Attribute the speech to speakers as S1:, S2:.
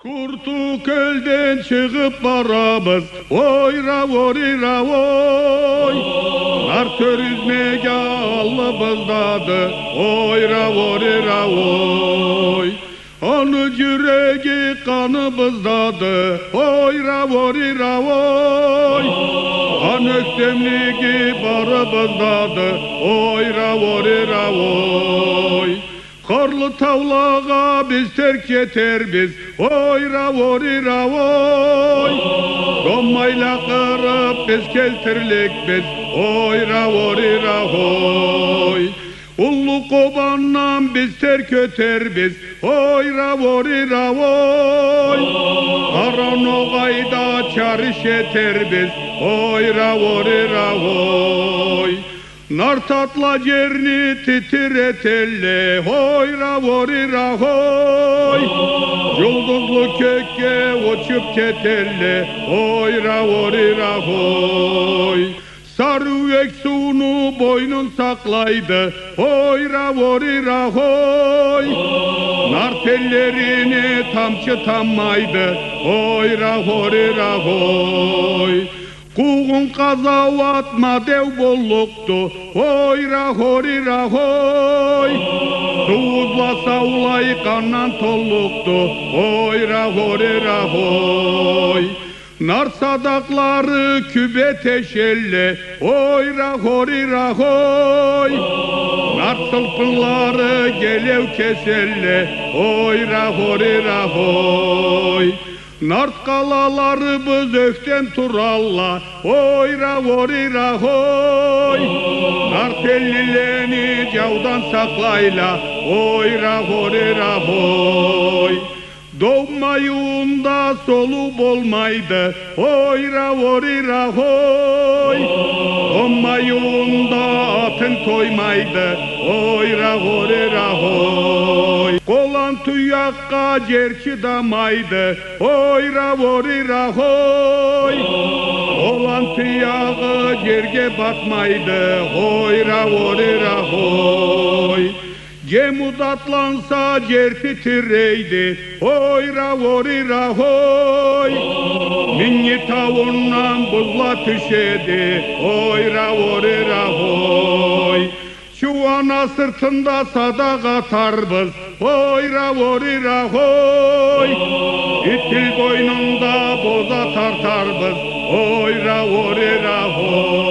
S1: Kurtuk elden çıkıp barabız, oyra vorira oy. Nar körüzmege allıbızdadı, oyra vorira oy. Onu cüregi kanımızdadı, oyra vorira oy. An öktemligi barımızdadı, oyra vorira oy. Karlı tavlağa biz terk yeter biz, oyra vorira oy. Dommayla kırıp biz keltirlik biz, oyra vorira oy. Ullu kobandan biz terk öter biz, oyra vorira oy. Karan oğayda çarış yeter biz, oyra vorira oy. Nar tatla cerni titretelle, hoyra vorira hoy. Yıldızlı kökke uçup ketelle, hoyra vorira hoy. Sarı sunu boynun saklaydı, hoyra vorira hoy. Nar tellerini tamçı tammaydı, hoyra vorira hoy. Kuğun kazavatma dev bolluktu, hoyra horira hoy. Tuğuzla savlay kannan tolluktu, hoyra horira hoy. Nar sadakları kübe teşelle, hoyra horira hoy. Nar sılpınları gelev keselle, hoyra horira hoy. Nart kalalarımız öften turalla, oyra vorira hoy. Nart ellileni cavdan saklayla, oyra vorira hoy. Doğmayında solu bolmaydı, oyra vorira hoy. Doğmayında atın toymaydı, oyra vorira hoy. Kolan tuyakka cerçi damaydı, oyra vorira hoy. Kolan tuyağı cerge batmaydı, oyra vorira hoy. Cemud atlansa cer titreydi, oyra vorira hoy. Minni tavundan buzla tüşedi, oyra vorira hoy. Şu ana sırtında sadak atarbız, oyra vorira hoy. İtil boynunda boza tartarbız, oyra vorira hoy.